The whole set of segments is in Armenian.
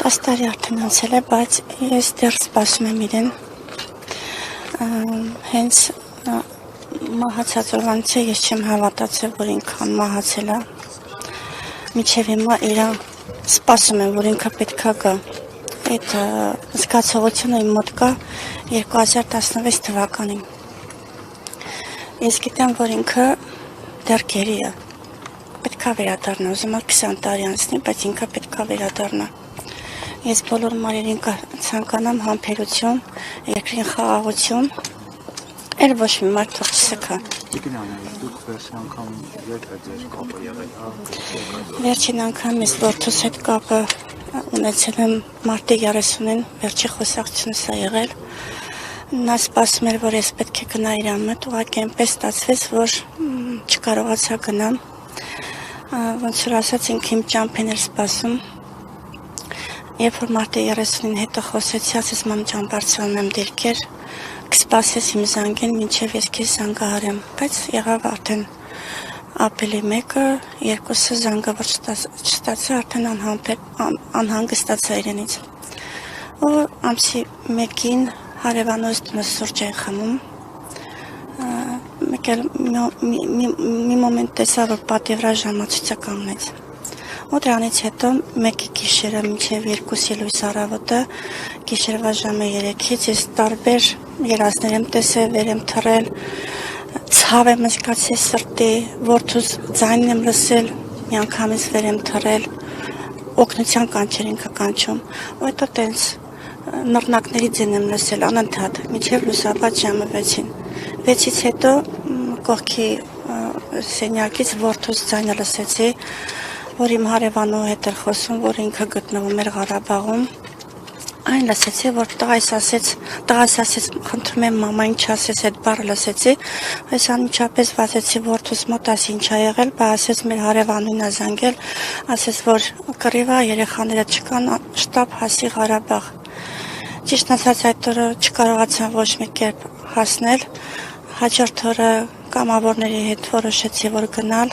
10 տարի արդեն անցել է, բայց ես դեռ սպասում եմ իրեն։ Հենց մահացած օրվանից ես չեմ հավատացել, որ ինքան մահացել է։ Մինչև հիմա իրան սպասում եմ, որ ինքը պետքա գա։ Այդ զգացողությունը իմ մոտ կա 2016 թվականին։ Ես գիտեմ, որ ինքը դեռ գերի է։ Պետքա վերադառնա, ուզում եմ 20 տարի անցնի, բայց ինքը պետքա վերադառնա։ Ես բոլոր մարերին ցանկանամ համբերություն, երկրին խաղաղություն, էլ ոչ մի մարդ թող չսքա։ Դուք վերջին անգամ երբ է ձեր կապը եղել։ Վերջին անգամ ես որդուս հետ կապը ունեցել եմ մարտի 30-ին, վերջի խոսակցությունս է եղել։ Նա սպասում էր, որ ես պետք է գնա իր մոտ, ուղղակի այնպես ստացվեց, որ չկարողացա գնամ։ Ոնց որ ասած, ինքը իմ ճամփին էր սպասում։ Երբ որ մարտի 30-ին հետը խոսեցի, ասես մամ ջան, բարձրանում եմ դիրքեր, կսպասես իմ զանգին, մինչև ես քեզ զանգահարեմ, բայց եղավ արդեն ապրիլի 1-ը, 2-ը զանգավոր չստացա, արդեն անհանգստացա իրենից։ Ու ամսի 1-ին հարևանոց տնից սուրճ են խմում։ Մի մոմենտ տեսա, որ պատի վրա ժամացույցը կանգնեց։ Ու դրանից հետո 1-ի գիշերը մինչև 2-ի լույս առավոտը, գիշերվա ժամը 3-ից ես տարբեր երազներ եմ տեսել, վեր եմ թռել, ցավ եմ զգացել սրտի, որդուս ձայնն եմ լսել, միանգամից վեր եմ թռել, օգնության կանչեր ինքը կանչում։ Ու հետո տենց նռնակների ձայն եմ լսել անընդհատ, մինչև լուսաբաց ժամը 6-ին։ 6-ից հետո կողքի սենյակից որդուս ձայնը լսեցի, որ իմ հարևանու հետ էր խոսում, որ ինքը գտնվում էր Ղարաբաղում։ Այն լսեցի, որ տղայս ասեց, խնդրում եմ մամա, ինչ ասես, այդ բառը լսեցի, այս անմիջապես վազեցի որդուս մոտ, ասի ինչ ա եղել, բա ասեց մեր հարևանին ա զանգել, ասեց, որ կռիվա երեխաները չկան, շտապ հասի Ղարաբաղ։ Ճիշտ ասած, այդ օրը չկարողացա ոչ մի կերպ հասնել, հաջորդ օրը կամավորների հետ որոշեցի, որ գնալ,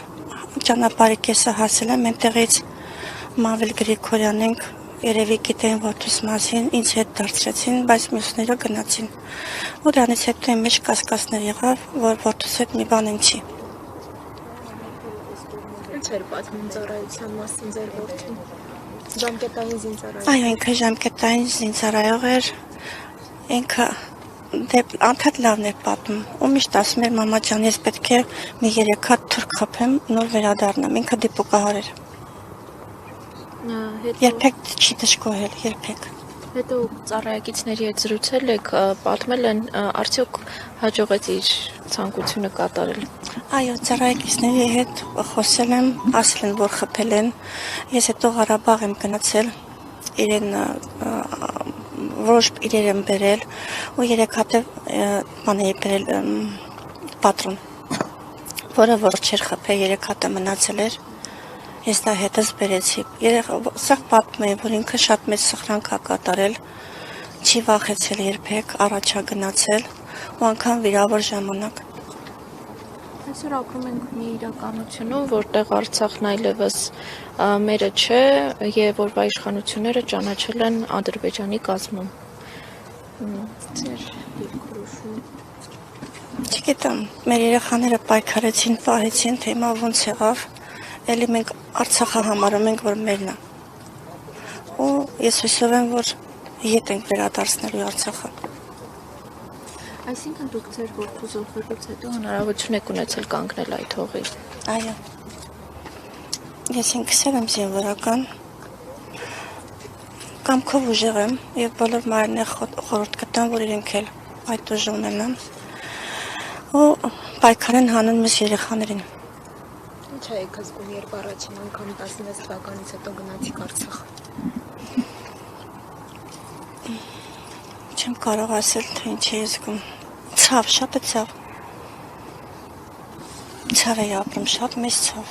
ճանապարհի կեսը հասել եմ, այնտեղից Մավել Գրիգորյանենք, երևի գիտեն որդուս մասին, ինձ հետ դարձրեցին, բայց մյուսները գնացին։ Ու դրանից հետո իմ մեջ կասկածներ եղավ, որ որդուս հետ մի բան չի։ Ինչ էր պատմում ծառայության մասին ձեր որդին։ Ժամկետային զինծառայող։ Այո, ինքը ժամկետային զինծառայող էր, ինքը անդադ լավն էր պատմում, ու միշտ ասում էր մամա ջան, ես պետք է մի 3 հատ թուրք խփեմ, նոր վերադառնամ, ինքը դիպուկահար էր։ Երբեք չի դժգոհել, երբեք։ Հետո ծառայակիցների հետ զրուցել եք, պատմել են, արդյոք հաջողեց իր ցանկությունը կատարել։ Այո, ծառայակիցների հետ խոսել եմ, ասել են, որ խփել են։ Ես հետո Ղարաբաղ եմ գնացել, իրեն որոշ իրեր եմ բերել, ու 3 հատ բան էի բերել պատրոն, որը որ չէր խփել, 3 հատը մնացել էր։ Ես դա հետս բերեցի։ Սա պատմում է, որ ինքը շատ մեծ սխրանք ա կատարել, չի վախեցել երբեք, առաջ ա գնացել, ու անգամ վիրավոր ժամանակ։ Այսօր ապրում ենք մի իրականությունում, որտեղ Արցախն այլևս մերը չէ, եւ որվա իշխանությունները ճանաչել են Ադրբեջանի կազմում։ Ձեր դիրքորոշում։ Չգիտեմ, մեր երեխաները պայքարեցին, պահեցին, թե հիմա ոնց եղավ, էլի մենք Արցախը համարում ենք, որ մերն է։ Ու ես հույսով եմ, որ ետ ենք վերադարձնելու Արցախը։ Այսինքն դուք ձեր որդու զոհվելուց հետո հնարավորություն եք ունեցել կանգնել այդ հողի։ Այո։ Ես ինքս եմ զինվորական, կամքով ուժեղ եմ, եւ բոլոր մարմինները խորհուրդ կտան, որ իրենք էլ այդ ուժը ունենան։ Ու պայքար են հանում մեզ երեխաներին։ Ինչ եք զգում, երբ առաջին անգամ 16 թվականից հետո գնացիք Արցախ։ Չեմ կարող ասել, թե ինչ է զգում։ Ցավ, շատ է ցավ։ Ցավ է ապրում, շատ մեծ ցավ։